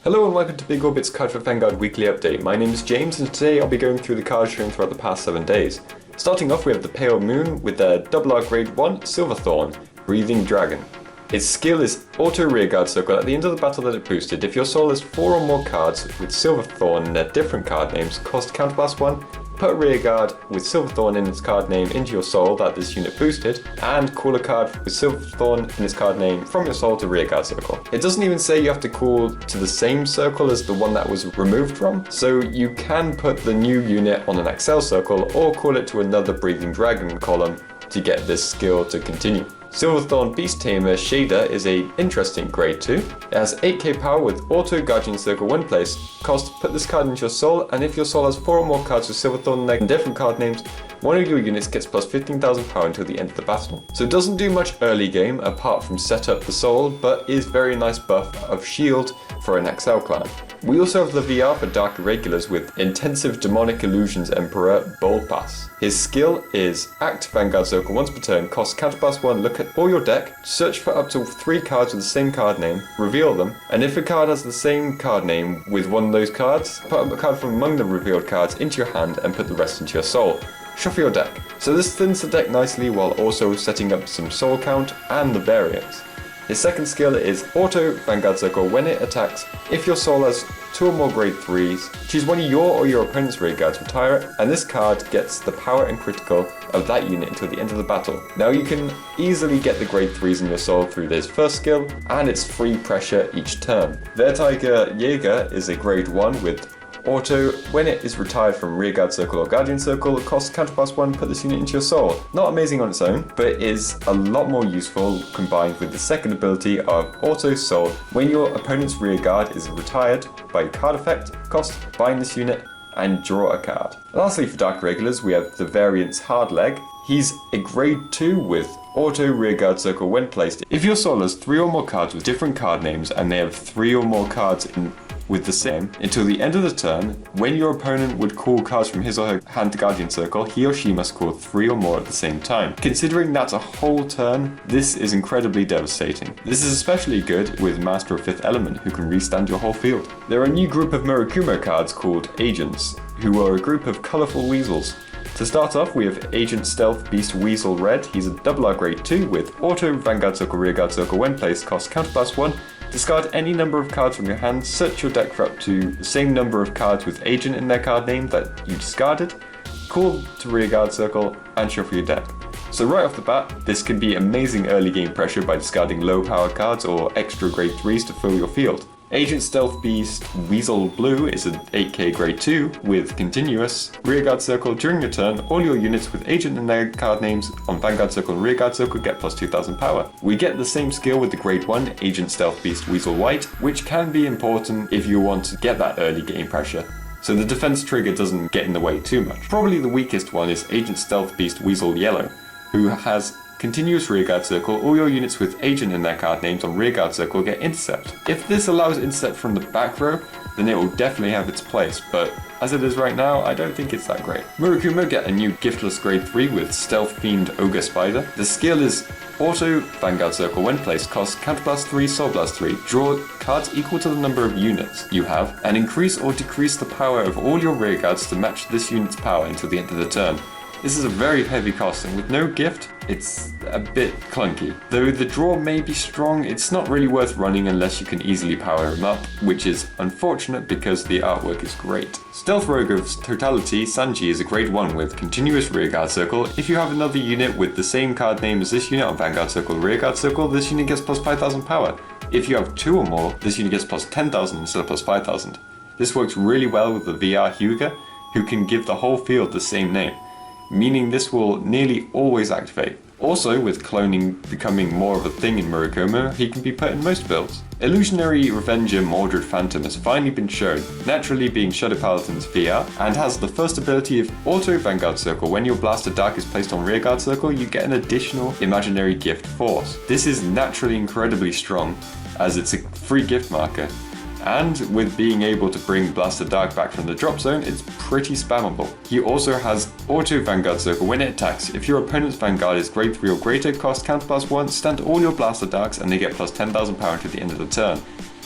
Hello and welcome to Big Orbit's Cardfight Vanguard weekly update. My name is James and today I'll be going through the cards shown throughout the past 7 days. Starting off we have the Pale Moon with their RR Grade 1 Silverthorn, Breathing Dragon. Its skill is Auto Rearguard Circle. At the end of the battle that it boosted, if your soul has 4 or more cards with Silverthorn in their different card names, cost Counterblast 1, put a Rearguard with Silverthorn in its card name into your soul that this unit boosted, and call a card with Silverthorn in its card name from your soul to Rearguard Circle. It doesn't even say you have to call to the same circle as the one that was removed from, so you can put the new unit on an Excel circle or call it to another Breathing Dragon column to get this skill to continue. Silverthorn Beast Tamer Shader is a interesting grade 2. It has 8k power with Auto Guardian Circle when placed. Cost, put this card into your soul, and if your soul has 4 or more cards with Silverthorn in different card names, one of your units gets plus 15,000 power until the end of the battle. So it doesn't do much early game apart from set up the soul, but is very nice buff of shield for an XL clan. We also have the VR for Dark Irregulars with Intensive Demonic Illusions Emperor Bold Pass. His skill is Act Vanguard Circle once per turn, costs Counterblast 1, look at all your deck, search for up to 3 cards with the same card name, reveal them, and if a card has the same card name with one of those cards, put up a card from among the revealed cards into your hand and put the rest into your soul. Shuffle your deck. So this thins the deck nicely while also setting up some soul count and the variance. His second skill is Auto Vanguard Circle. When it attacks, if your soul has 2 or more grade 3s, choose one of your or your opponent's rearguards, retire it, and this card gets the power and critical of that unit until the end of the battle. Now you can easily get the grade 3s in your soul through this first skill, and it's free pressure each turn. Vertiger Jaeger is a grade 1 with Auto, when it is retired from Rearguard Circle or Guardian Circle, costs Counterblast 1, put this unit into your soul. Not amazing on its own, but it is a lot more useful combined with the second ability of Auto Soul. When your opponent's Rearguard is retired by card effect, cost, bind this unit, and draw a card. Lastly for Dark Irregulars, we have the variance Hard Leg. He's a grade 2 with Auto Rearguard Circle when placed. If your soul has 3 or more cards with different card names and they have 3 or more cards with the same, until the end of the turn, when your opponent would call cards from his or her hand to Guardian Circle, he or she must call 3 or more at the same time. Considering that's a whole turn, this is incredibly devastating. This is especially good with Master of 5th Element, who can restand your whole field. There are a new group of Murakumo cards called Agents, who are a group of colourful weasels. To start off, we have Agent Stealth Beast Weasel Red. He's a RR Grade 2 with Auto Vanguard Circle Rearguard Circle when placed, costs Counterblast 1. Discard any number of cards from your hand, search your deck for up to the same number of cards with Agent in their card name that you discarded, call to Rearguard Circle, and shuffle your deck. So right off the bat, this can be amazing early game pressure by discarding low power cards or extra grade 3s to fill your field. Agent Stealth Beast Weasel Blue is an 8k grade 2 with continuous Rearguard Circle. During your turn, all your units with Agent in their card names on Vanguard Circle and Rearguard Circle get plus 2000 power. We get the same skill with the grade 1 Agent Stealth Beast Weasel White, which can be important if you want to get that early game pressure, so the defense trigger doesn't get in the way too much. Probably the weakest one is Agent Stealth Beast Weasel Yellow, who has continuous Rearguard Circle. All your units with Agent in their card names on Rearguard Circle get Intercept. If this allows Intercept from the back row, then it will definitely have its place, but as it is right now, I don't think it's that great. Murakumo get a new Giftless grade 3 with Stealth Fiend Ogre Spider. The skill is Auto Vanguard Circle when placed, costs Counterblast 3, Soul Blast 3, draw cards equal to the number of units you have, and increase or decrease the power of all your rearguards to match this unit's power until the end of the turn. This is a very heavy cost, and with no gift, it's a bit clunky. Though the draw may be strong, it's not really worth running unless you can easily power him up, which is unfortunate because the artwork is great. Stealth Rogue of Totality Sanji is a grade 1 with continuous Rearguard Circle. If you have another unit with the same card name as this unit on Vanguard Circle or Rearguard Circle, this unit gets plus 5000 power. If you have 2 or more, this unit gets plus 10,000 instead of plus 5000. This works really well with the VR Hyuga, who can give the whole field the same name, meaning this will nearly always activate. Also, with cloning becoming more of a thing in Murakumo, he can be put in most builds. Illusionary Revenger Mordred Phantom has finally been shown, naturally being Shadow Paladin's VR, and has the first ability of Auto Vanguard Circle. When your Blaster Dark is placed on Rearguard Circle, you get an additional imaginary gift force. This is naturally incredibly strong, as it's a free gift marker. And with being able to bring Blaster Dark back from the drop zone, it's pretty spammable. He also has Auto Vanguard Circle. When it attacks, if your opponent's Vanguard is grade 3 or greater, cost Counterblast 1, stand all your Blaster Darks and they get plus 10,000 power to the end of the turn.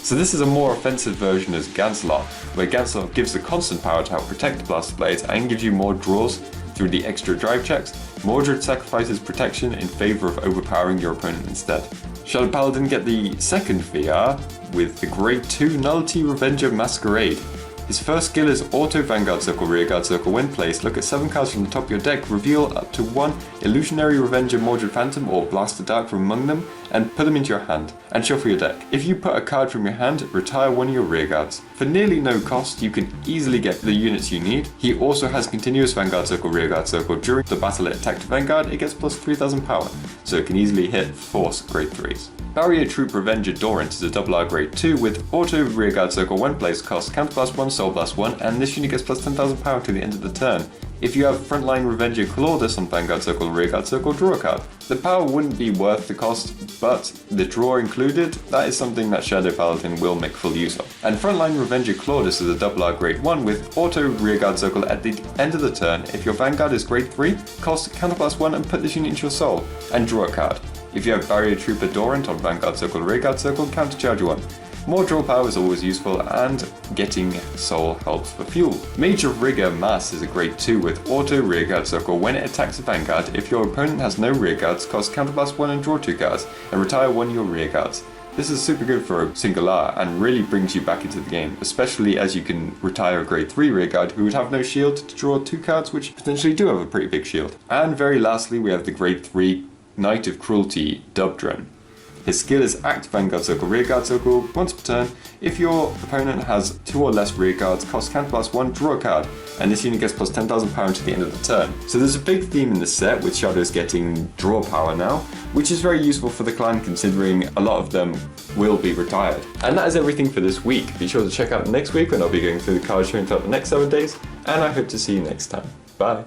So this is a more offensive version as Gancelot, where Gancelot gives the constant power to help protect the Blaster Blades and gives you more draws through the extra drive checks. Mordred sacrifices protection in favour of overpowering your opponent instead. Shadow Paladin get the second VR with the Grade 2 Nullity Revenger Masquerade. His first skill is Auto Vanguard Circle, Rearguard Circle. When placed, look at 7 cards from the top of your deck, reveal up to 1 Illusionary Revenger Mordred Phantom or Blaster Dark from among them, and put them into your hand, and shuffle your deck. If you put a card from your hand, retire one of your rearguards. For nearly no cost, you can easily get the units you need. He also has continuous Vanguard Circle, Rearguard Circle. During the battle it attacked Vanguard, it gets plus 3000 power, so it can easily hit Force Grade 3s. Barrier Troop Revenger Dorant is a R Grade 2 with Auto Rearguard Circle. When placed, costs Counterblast 1, Soul Blast 1, and this unit gets plus 10,000 power to the end of the turn. If you have Frontline Revenger Claudus on Vanguard Circle, Rearguard Circle, draw a card. The power wouldn't be worth the cost, but the draw included, that is something that Shadow Paladin will make full use of. And Frontline Revenger Claudus is a R Grade 1 with Auto Rearguard Circle. At the end of the turn, if your Vanguard is Grade 3, cost Counterblast 1 and put this unit into your soul, and draw a card. If you have Barrier Trooper Dorant on Vanguard Circle, Rearguard Circle, countercharge 1. More draw power is always useful, and getting soul helps for fuel. Major Rigger Mass is a Grade 2 with Auto Rearguard Circle. When it attacks a Vanguard, if your opponent has no rearguards, cost Counterblast 1 and draw 2 cards, and retire one of your rearguards. This is super good for a singular and really brings you back into the game, especially as you can retire a Grade 3 rearguard who would have no shield to draw 2 cards, which potentially do have a pretty big shield. And very lastly, we have the Grade 3 Knight of Cruelty Dubdren. His skill is Act Vanguard Circle, Rearguard Circle once per turn. If your opponent has 2 or less rearguards, cost Counterblast 1, draw a card, and this unit gets plus 10,000 power to the end of the turn. So there's a big theme in this set with Shadows getting draw power now, which is very useful for the clan considering a lot of them will be retired. And that is everything for this week. Be sure to check out next week when I'll be going through the card showing throughout the next 7 days, and I hope to see you next time. Bye.